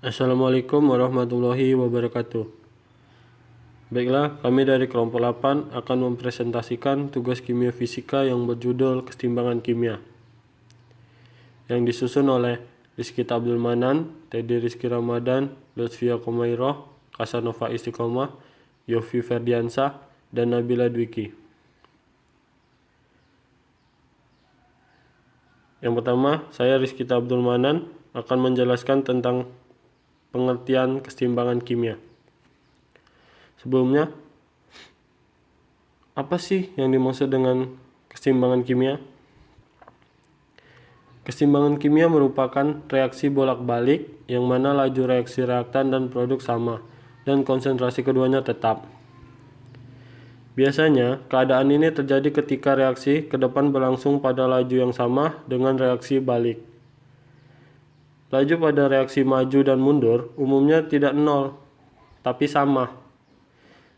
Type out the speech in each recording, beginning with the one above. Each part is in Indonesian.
Assalamualaikum warahmatullahi wabarakatuh. Baiklah, kami dari kelompok 8 akan mempresentasikan tugas kimia fisika yang berjudul Kesetimbangan Kimia, yang disusun oleh Rizky Abdul Manan, Teddy Rizky Ramadan, Lutfia Komairoh, Kasanova Istiqomah, Yofi Ferdiansah, dan Nabila Dwiki. Yang pertama, saya Rizky Abdul Manan akan menjelaskan tentang pengertian kesetimbangan kimia. Sebelumnya, apa sih yang dimaksud dengan kesetimbangan kimia? Kesetimbangan kimia merupakan reaksi bolak-balik yang mana laju reaksi reaktan dan produk sama, dan konsentrasi keduanya tetap. Biasanya, keadaan ini terjadi ketika reaksi ke depan berlangsung pada laju yang sama dengan reaksi balik. Laju pada reaksi maju dan mundur umumnya tidak nol, tapi sama.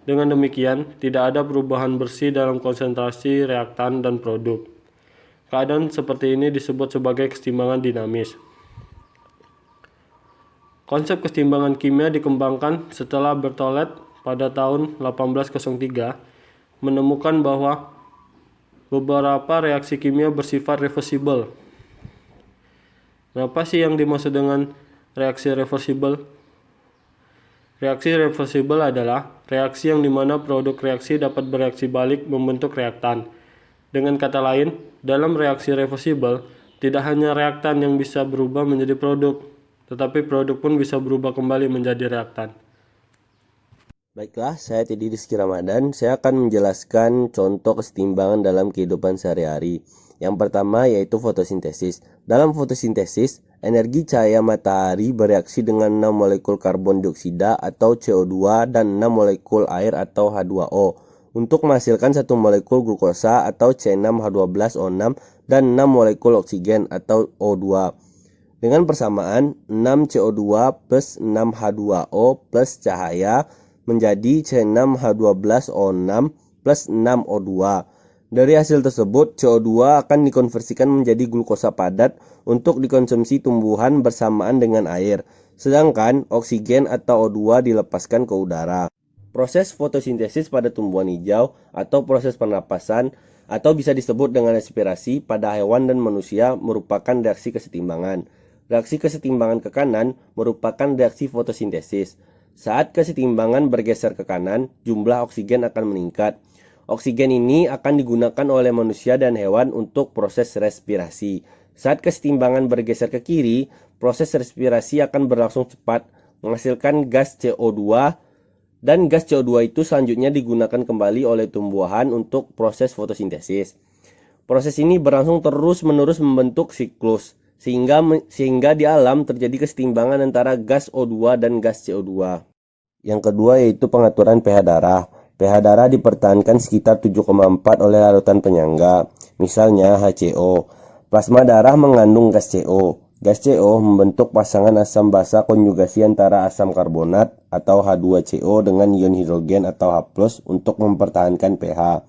Dengan demikian, tidak ada perubahan bersih dalam konsentrasi reaktan dan produk. Keadaan seperti ini disebut sebagai kesetimbangan dinamis. Konsep kesetimbangan kimia dikembangkan setelah Berthollet pada tahun 1803 menemukan bahwa beberapa reaksi kimia bersifat reversible. Apa sih yang dimaksud dengan reaksi reversible? Reaksi reversible adalah reaksi yang dimana produk reaksi dapat bereaksi balik membentuk reaktan. Dengan kata lain, dalam reaksi reversible, tidak hanya reaktan yang bisa berubah menjadi produk, tetapi produk pun bisa berubah kembali menjadi reaktan. Baiklah, saya Teddy Rizky Ramadan. Saya akan menjelaskan contoh kesetimbangan dalam kehidupan sehari-hari. Yang pertama yaitu fotosintesis. Dalam fotosintesis, energi cahaya matahari bereaksi dengan 6 molekul karbon dioksida atau CO2 dan 6 molekul air atau H2O untuk menghasilkan 1 molekul glukosa atau C6H12O6 dan 6 molekul oksigen atau O2. Dengan persamaan 6 CO2 plus 6 H2O plus cahaya menjadi C6H12O6 plus 6O2. Dari hasil tersebut, CO2 akan dikonversikan menjadi glukosa padat untuk dikonsumsi tumbuhan bersamaan dengan air, sedangkan oksigen atau O2 dilepaskan ke udara. Proses fotosintesis pada tumbuhan hijau atau proses pernapasan atau bisa disebut dengan respirasi pada hewan dan manusia merupakan reaksi kesetimbangan. Reaksi kesetimbangan ke kanan merupakan reaksi fotosintesis. Saat kesetimbangan bergeser ke kanan, jumlah oksigen akan meningkat. Oksigen ini akan digunakan oleh manusia dan hewan untuk proses respirasi. Saat kesetimbangan bergeser ke kiri, proses respirasi akan berlangsung cepat, menghasilkan gas CO2, dan gas CO2 itu selanjutnya digunakan kembali oleh tumbuhan untuk proses fotosintesis. Proses ini berlangsung terus-menerus membentuk siklus, sehingga di alam terjadi kesetimbangan antara gas O2 dan gas CO2. Yang kedua yaitu pengaturan pH darah. pH darah dipertahankan sekitar 7,4 oleh larutan penyangga, misalnya HCO. Plasma darah mengandung gas CO. Gas CO membentuk pasangan asam basa konjugasi antara asam karbonat atau H2CO dengan ion hidrogen atau H+ untuk mempertahankan pH.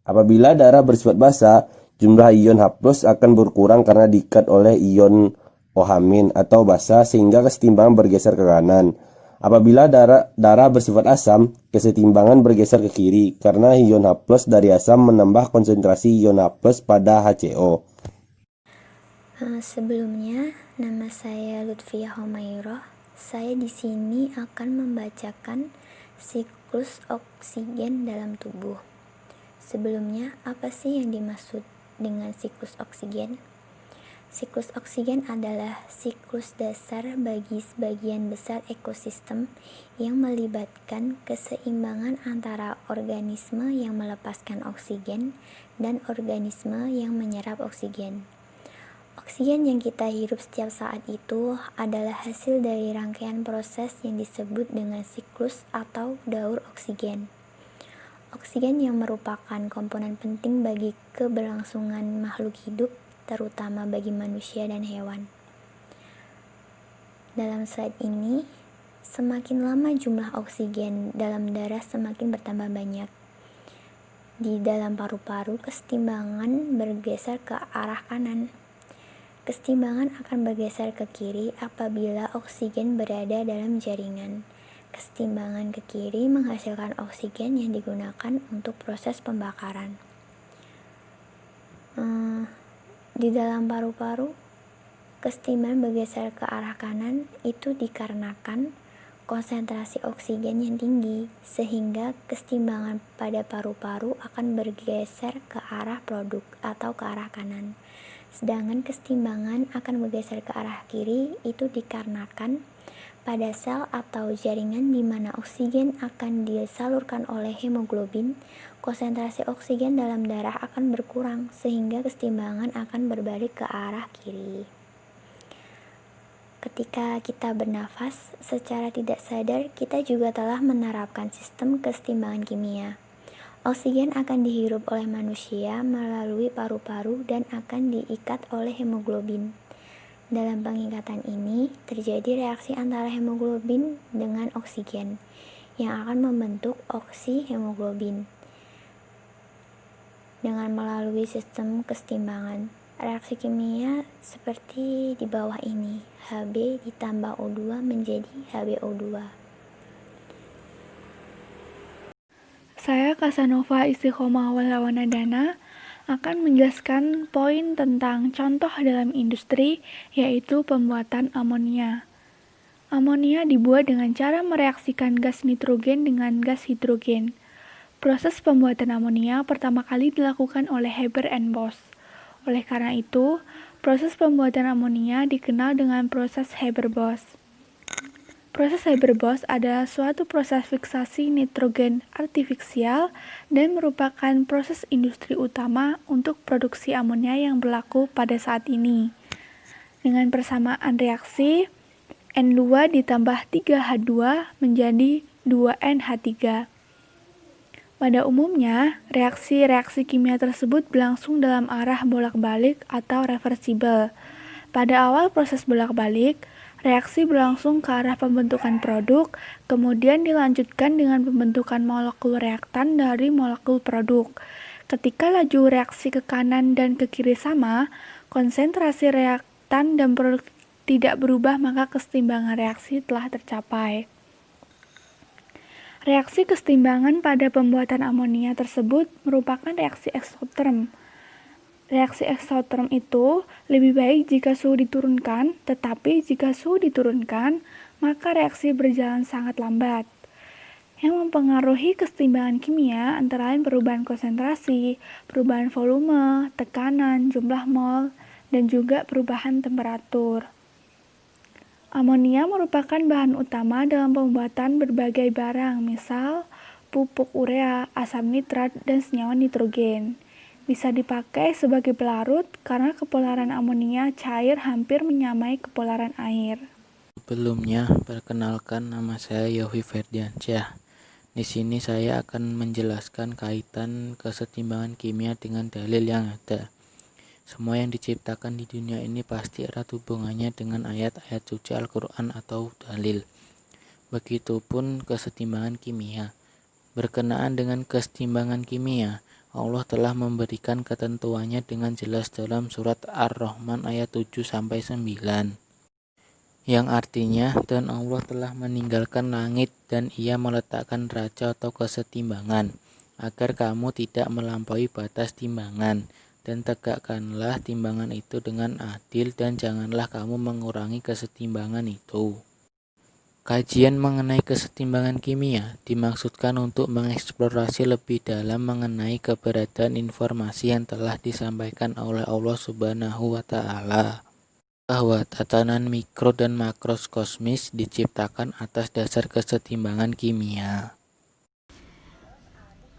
Apabila darah bersifat basa, jumlah ion H+ akan berkurang karena diikat oleh ion OH- atau basa sehingga kesetimbangan bergeser ke kanan. Apabila darah bersifat asam, kesetimbangan bergeser ke kiri karena ion H+ dari asam menambah konsentrasi ion H+ pada HCO. Sebelumnya, nama saya Lutfia Komairoh. Saya di sini akan membacakan siklus oksigen dalam tubuh. Sebelumnya, apa sih yang dimaksud dengan siklus oksigen? Siklus oksigen adalah siklus dasar bagi sebagian besar ekosistem yang melibatkan keseimbangan antara organisme yang melepaskan oksigen dan organisme yang menyerap oksigen. Oksigen yang kita hirup setiap saat itu adalah hasil dari rangkaian proses yang disebut dengan siklus atau daur oksigen. Oksigen yang merupakan komponen penting bagi keberlangsungan makhluk hidup, terutama bagi manusia dan hewan. Dalam slide ini, semakin lama jumlah oksigen dalam darah semakin bertambah banyak. Di dalam paru-paru, kesetimbangan bergeser ke arah kanan. Kesetimbangan akan bergeser ke kiri apabila oksigen berada dalam jaringan. Kesetimbangan ke kiri menghasilkan oksigen yang digunakan untuk proses pembakaran. Di dalam paru-paru, kesetimbangan bergeser ke arah kanan itu dikarenakan konsentrasi oksigen yang tinggi, sehingga kesetimbangan pada paru-paru akan bergeser ke arah produk atau ke arah kanan. Sedangkan kesetimbangan akan bergeser ke arah kiri itu dikarenakan pada sel atau jaringan di mana oksigen akan disalurkan oleh hemoglobin, konsentrasi oksigen dalam darah akan berkurang sehingga kesetimbangan akan berbalik ke arah kiri. Ketika kita bernafas, secara tidak sadar kita juga telah menerapkan sistem kesetimbangan kimia. Oksigen akan dihirup oleh manusia melalui paru-paru dan akan diikat oleh hemoglobin. Dalam pengikatan ini, terjadi reaksi antara hemoglobin dengan oksigen yang akan membentuk oksihemoglobin. Dengan melalui sistem kesetimbangan, reaksi kimia seperti di bawah ini, Hb ditambah O2 menjadi HbO2. Saya Kasanova Istiqomah Lawanadana akan menjelaskan poin tentang contoh dalam industri, yaitu pembuatan amonia. Amonia dibuat dengan cara mereaksikan gas nitrogen dengan gas hidrogen. Proses pembuatan amonia pertama kali dilakukan oleh Haber and Bosch. Oleh karena itu, proses pembuatan amonia dikenal dengan proses Haber-Bosch. Proses Haber-Bosch adalah suatu proses fiksasi nitrogen artifisial dan merupakan proses industri utama untuk produksi amonia yang berlaku pada saat ini. Dengan persamaan reaksi, N2 ditambah 3H2 menjadi 2NH3. Pada umumnya, reaksi-reaksi kimia tersebut berlangsung dalam arah bolak-balik atau reversibel. Pada awal proses bolak-balik, reaksi berlangsung ke arah pembentukan produk, kemudian dilanjutkan dengan pembentukan molekul reaktan dari molekul produk. Ketika laju reaksi ke kanan dan ke kiri sama, konsentrasi reaktan dan produk tidak berubah, maka kesetimbangan reaksi telah tercapai. Reaksi kesetimbangan pada pembuatan amonia tersebut merupakan reaksi eksoterm. Reaksi eksoterm itu lebih baik jika suhu diturunkan, tetapi jika suhu diturunkan, maka reaksi berjalan sangat lambat. Yang mempengaruhi kesetimbangan kimia antara lain perubahan konsentrasi, perubahan volume, tekanan, jumlah mol, dan juga perubahan temperatur. Amonia merupakan bahan utama dalam pembuatan berbagai barang, misal pupuk urea, asam nitrat, dan senyawa nitrogen. Bisa dipakai sebagai pelarut karena kepolaran amonia cair hampir menyamai kepolaran air. Sebelumnya, perkenalkan, nama saya Yofi Ferdiansyah. Di sini saya akan menjelaskan kaitan kesetimbangan kimia dengan dalil yang ada. Semua yang diciptakan di dunia ini pasti erat hubungannya dengan ayat-ayat suci Al-Quran atau dalil. Begitupun kesetimbangan kimia. Berkenaan dengan kesetimbangan kimia, Allah telah memberikan ketentuannya dengan jelas dalam surat Ar-Rahman ayat 7-9. Yang artinya, dan Allah telah meninggalkan langit dan ia meletakkan raja atau kesetimbangan, agar kamu tidak melampaui batas timbangan. Dan tegakkanlah timbangan itu dengan adil dan janganlah kamu mengurangi kesetimbangan itu. Kajian mengenai kesetimbangan kimia dimaksudkan untuk mengeksplorasi lebih dalam mengenai keberadaan informasi yang telah disampaikan oleh Allah Subhanahu wa Ta'ala, bahwa tatanan mikro dan makrokosmis diciptakan atas dasar kesetimbangan kimia.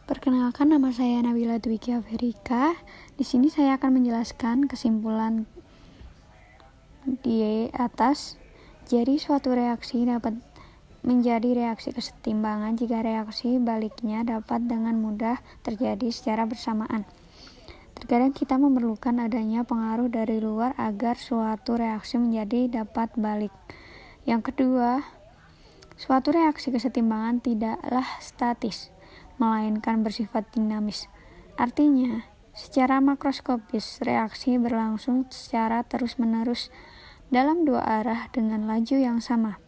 Perkenalkan, nama saya Nabila Dwiki Afrika. Di sini saya akan menjelaskan kesimpulan di atas. Jadi suatu reaksi dapat menjadi reaksi kesetimbangan jika reaksi baliknya dapat dengan mudah terjadi secara bersamaan. Terkadang kita memerlukan adanya pengaruh dari luar agar suatu reaksi menjadi dapat balik. Yang kedua, suatu reaksi kesetimbangan tidaklah statis, melainkan bersifat dinamis. Artinya, Secara makroskopis, reaksi berlangsung secara terus-menerus dalam dua arah dengan laju yang sama.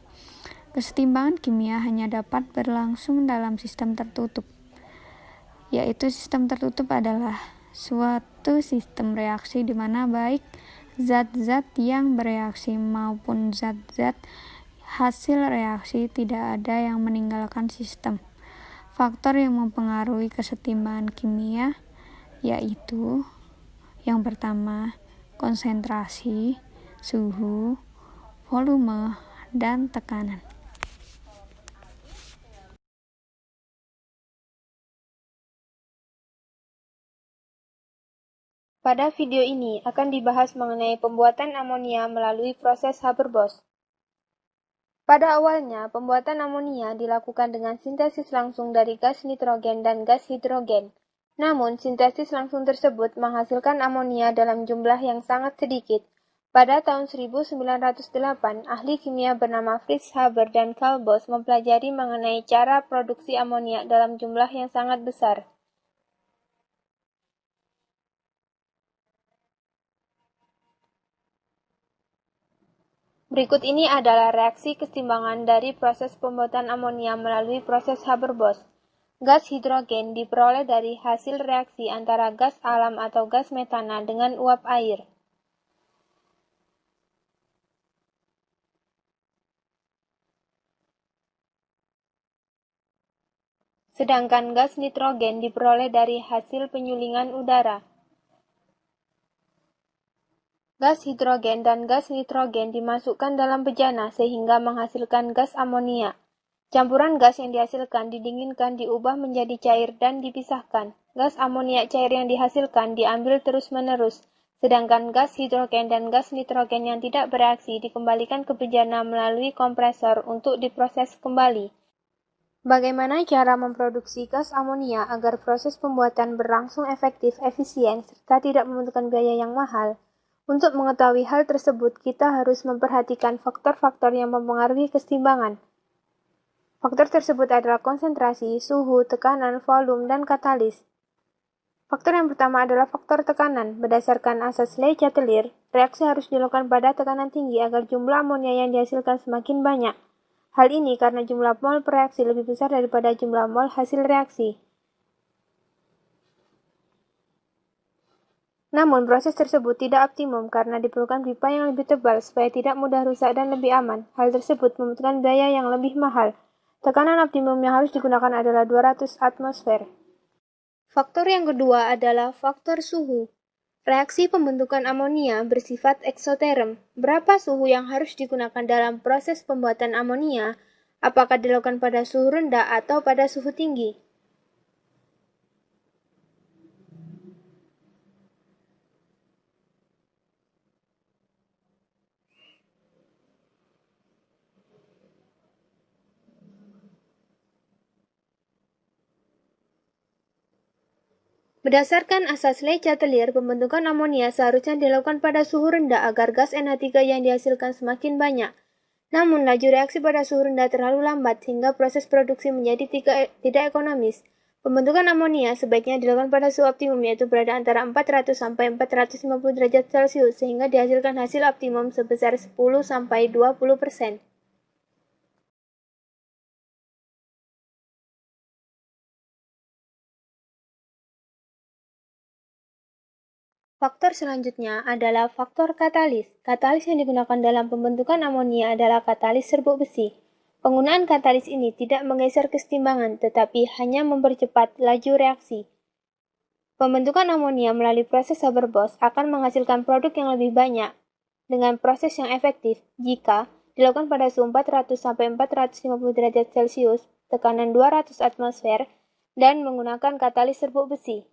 Kesetimbangan kimia hanya dapat berlangsung dalam sistem tertutup, yaitu sistem tertutup adalah suatu sistem reaksi di mana baik zat-zat yang bereaksi maupun zat-zat hasil reaksi tidak ada yang meninggalkan sistem. Faktor yang mempengaruhi kesetimbangan kimia yaitu yang pertama, konsentrasi, suhu, volume, dan tekanan. Pada video ini akan dibahas mengenai pembuatan amonia melalui proses Haber-Bosch. Pada awalnya, pembuatan amonia dilakukan dengan sintesis langsung dari gas nitrogen dan gas hidrogen. Namun, sintesis langsung tersebut menghasilkan amonia dalam jumlah yang sangat sedikit. Pada tahun 1908, ahli kimia bernama Fritz Haber dan Carl Bosch mempelajari mengenai cara produksi amonia dalam jumlah yang sangat besar. Berikut ini adalah reaksi kesetimbangan dari proses pembuatan amonia melalui proses Haber-Bosch. Gas hidrogen diperoleh dari hasil reaksi antara gas alam atau gas metana dengan uap air. Sedangkan gas nitrogen diperoleh dari hasil penyulingan udara. Gas hidrogen dan gas nitrogen dimasukkan dalam bejana sehingga menghasilkan gas amonia. Campuran gas yang dihasilkan didinginkan diubah menjadi cair dan dipisahkan. Gas amonia cair yang dihasilkan diambil terus-menerus, sedangkan gas hidrogen dan gas nitrogen yang tidak bereaksi dikembalikan ke bejana melalui kompresor untuk diproses kembali. Bagaimana cara memproduksi gas amonia agar proses pembuatan berlangsung efektif, efisien, serta tidak membutuhkan biaya yang mahal? Untuk mengetahui hal tersebut, kita harus memperhatikan faktor-faktor yang mempengaruhi kesetimbangan. Faktor tersebut adalah konsentrasi, suhu, tekanan, volume, dan katalis. Faktor yang pertama adalah faktor tekanan. Berdasarkan asas Le-Chatelier, reaksi harus dilakukan pada tekanan tinggi agar jumlah amonia yang dihasilkan semakin banyak. Hal ini karena jumlah mol per reaksi lebih besar daripada jumlah mol hasil reaksi. Namun, proses tersebut tidak optimum karena diperlukan pipa yang lebih tebal supaya tidak mudah rusak dan lebih aman. Hal tersebut membutuhkan biaya yang lebih mahal. Tekanan optimum yang harus digunakan adalah 200 atmosfer. Faktor yang kedua adalah faktor suhu. Reaksi pembentukan amonia bersifat eksoterm. Berapa suhu yang harus digunakan dalam proses pembuatan amonia? Apakah dilakukan pada suhu rendah atau pada suhu tinggi? Berdasarkan asas Le-Chatelier, pembentukan amonia seharusnya dilakukan pada suhu rendah agar gas NH3 yang dihasilkan semakin banyak. Namun, laju reaksi pada suhu rendah terlalu lambat sehingga proses produksi menjadi tidak ekonomis. Pembentukan amonia sebaiknya dilakukan pada suhu optimum yaitu berada antara 400 sampai 450 derajat Celcius sehingga dihasilkan hasil optimum sebesar 10 sampai 20%. Faktor selanjutnya adalah faktor katalis. Katalis yang digunakan dalam pembentukan amonia adalah katalis serbuk besi. Penggunaan katalis ini tidak menggeser kesetimbangan, tetapi hanya mempercepat laju reaksi. Pembentukan amonia melalui proses Haber-Bosch akan menghasilkan produk yang lebih banyak dengan proses yang efektif jika dilakukan pada suhu 400 sampai 450 derajat Celcius, tekanan 200 atmosfer, dan menggunakan katalis serbuk besi.